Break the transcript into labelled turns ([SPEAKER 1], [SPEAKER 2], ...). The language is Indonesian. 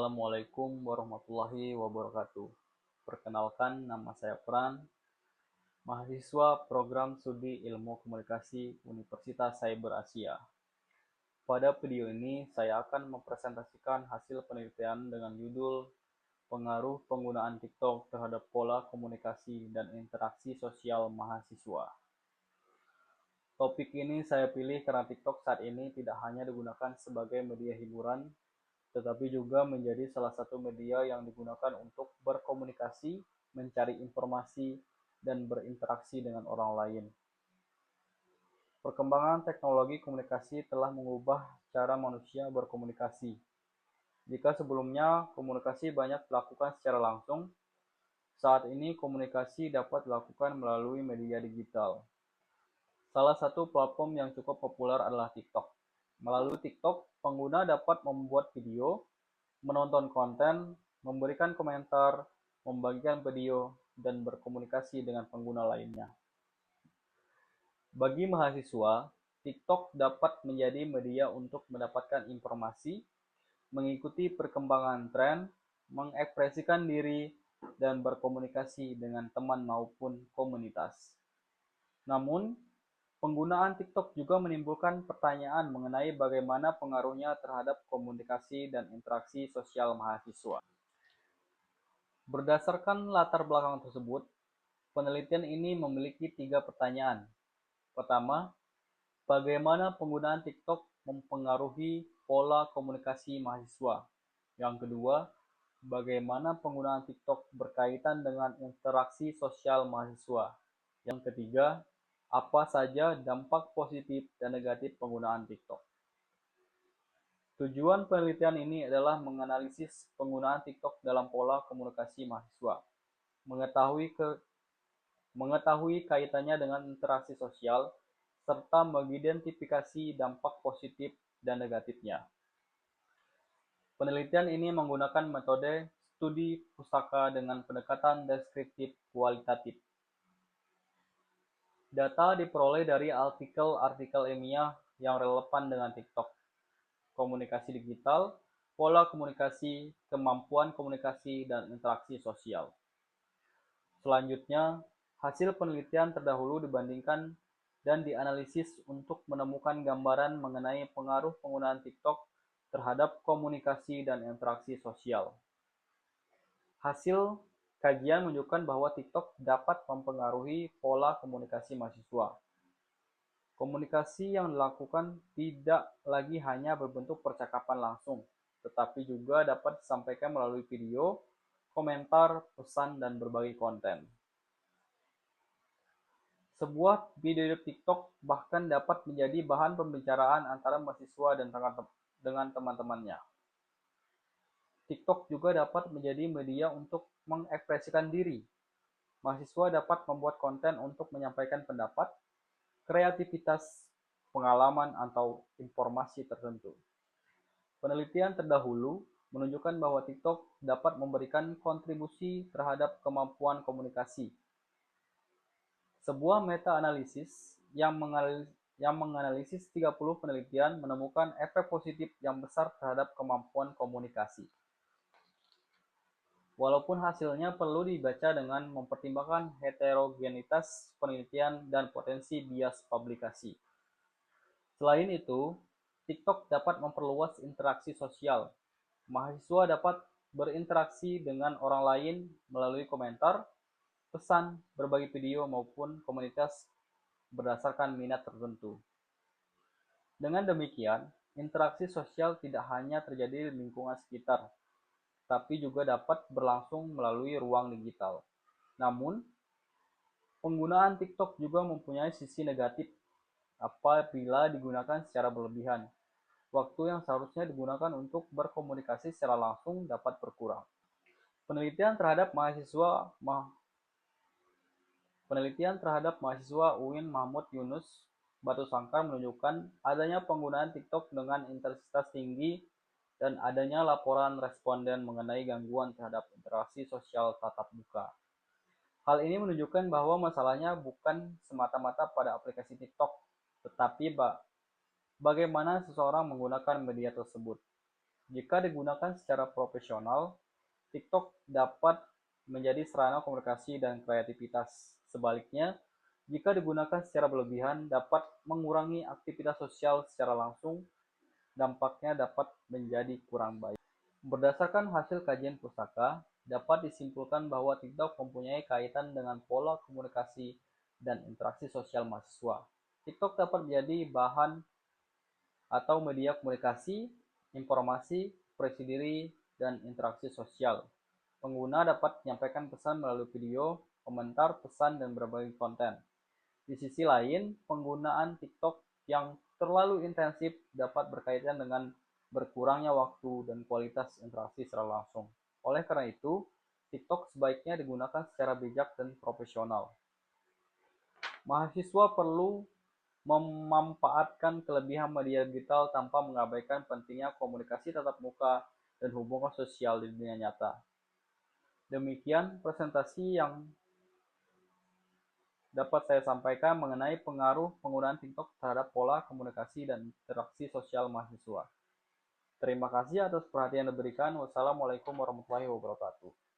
[SPEAKER 1] Assalamualaikum warahmatullahi wabarakatuh. Perkenalkan, nama saya Pran, mahasiswa program Studi Ilmu Komunikasi Universitas Cyber Asia. Pada video ini, saya akan mempresentasikan hasil penelitian dengan judul Pengaruh Penggunaan TikTok terhadap Pola Komunikasi dan Interaksi Sosial Mahasiswa. Topik ini saya pilih karena TikTok saat ini tidak hanya digunakan sebagai media hiburan, tetapi juga menjadi salah satu media yang digunakan untuk berkomunikasi, mencari informasi, dan berinteraksi dengan orang lain. Perkembangan teknologi komunikasi telah mengubah cara manusia berkomunikasi. Jika sebelumnya komunikasi banyak dilakukan secara langsung, saat ini komunikasi dapat dilakukan melalui media digital. Salah satu platform yang cukup populer adalah TikTok. Melalui TikTok, pengguna dapat membuat video, menonton konten, memberikan komentar, membagikan video, dan berkomunikasi dengan pengguna lainnya. Bagi mahasiswa, TikTok dapat menjadi media untuk mendapatkan informasi, mengikuti perkembangan tren, mengekspresikan diri, dan berkomunikasi dengan teman maupun komunitas. Namun, penggunaan TikTok juga menimbulkan pertanyaan mengenai bagaimana pengaruhnya terhadap komunikasi dan interaksi sosial mahasiswa. Berdasarkan latar belakang tersebut, penelitian ini memiliki 3 pertanyaan. Pertama, bagaimana penggunaan TikTok mempengaruhi pola komunikasi mahasiswa? Yang kedua, bagaimana penggunaan TikTok berkaitan dengan interaksi sosial mahasiswa? Yang ketiga, apa saja dampak positif dan negatif penggunaan TikTok? Tujuan penelitian ini adalah menganalisis penggunaan TikTok dalam pola komunikasi mahasiswa, mengetahui kaitannya dengan interaksi sosial, serta mengidentifikasi dampak positif dan negatifnya. Penelitian ini menggunakan metode studi pustaka dengan pendekatan deskriptif kualitatif. Data diperoleh dari artikel-artikel ilmiah yang relevan dengan TikTok, komunikasi digital, pola komunikasi, kemampuan komunikasi, dan interaksi sosial. Selanjutnya, hasil penelitian terdahulu dibandingkan dan dianalisis untuk menemukan gambaran mengenai pengaruh penggunaan TikTok terhadap komunikasi dan interaksi sosial. Hasil kajian menunjukkan bahwa TikTok dapat mempengaruhi pola komunikasi mahasiswa. Komunikasi yang dilakukan tidak lagi hanya berbentuk percakapan langsung, tetapi juga dapat disampaikan melalui video, komentar, pesan, dan berbagai konten. Sebuah video TikTok bahkan dapat menjadi bahan pembicaraan antara mahasiswa dan dengan teman-temannya. TikTok juga dapat menjadi media untuk mengekspresikan diri. Mahasiswa dapat membuat konten untuk menyampaikan pendapat, kreativitas, pengalaman, atau informasi tertentu. Penelitian terdahulu menunjukkan bahwa TikTok dapat memberikan kontribusi terhadap kemampuan komunikasi. Sebuah meta-analisis yang menganalisis 30 penelitian menemukan efek positif yang besar terhadap kemampuan komunikasi. Walaupun hasilnya perlu dibaca dengan mempertimbangkan heterogenitas penelitian dan potensi bias publikasi. Selain itu, TikTok dapat memperluas interaksi sosial. Mahasiswa dapat berinteraksi dengan orang lain melalui komentar, pesan, berbagi video, maupun komunitas berdasarkan minat tertentu. Dengan demikian, interaksi sosial tidak hanya terjadi di lingkungan sekitar, tapi juga dapat berlangsung melalui ruang digital. Namun, penggunaan TikTok juga mempunyai sisi negatif apabila digunakan secara berlebihan. Waktu yang seharusnya digunakan untuk berkomunikasi secara langsung dapat berkurang. Penelitian terhadap mahasiswa UIN Mahmud Yunus Batu Sangkar menunjukkan adanya penggunaan TikTok dengan intensitas tinggi dan adanya laporan responden mengenai gangguan terhadap interaksi sosial tatap muka. Hal ini menunjukkan bahwa masalahnya bukan semata-mata pada aplikasi TikTok, tetapi bagaimana seseorang menggunakan media tersebut. Jika digunakan secara profesional, TikTok dapat menjadi sarana komunikasi dan kreativitas. Sebaliknya, jika digunakan secara berlebihan, dapat mengurangi aktivitas sosial secara langsung, dampaknya dapat menjadi kurang baik. Berdasarkan hasil kajian pustaka, dapat disimpulkan bahwa TikTok mempunyai kaitan dengan pola komunikasi dan interaksi sosial mahasiswa. TikTok dapat menjadi bahan atau media komunikasi, informasi, ekspresi diri, dan interaksi sosial. Pengguna dapat menyampaikan pesan melalui video, komentar, pesan, dan berbagai konten. Di sisi lain, penggunaan TikTok yang terlalu intensif dapat berkaitan dengan berkurangnya waktu dan kualitas interaksi secara langsung. Oleh karena itu, TikTok sebaiknya digunakan secara bijak dan profesional. Mahasiswa perlu memanfaatkan kelebihan media digital tanpa mengabaikan pentingnya komunikasi tatap muka dan hubungan sosial di dunia nyata. Demikian presentasi yang dapat saya sampaikan mengenai pengaruh penggunaan TikTok terhadap pola komunikasi dan interaksi sosial mahasiswa. Terima kasih atas perhatian yang diberikan. Wassalamualaikum warahmatullahi wabarakatuh.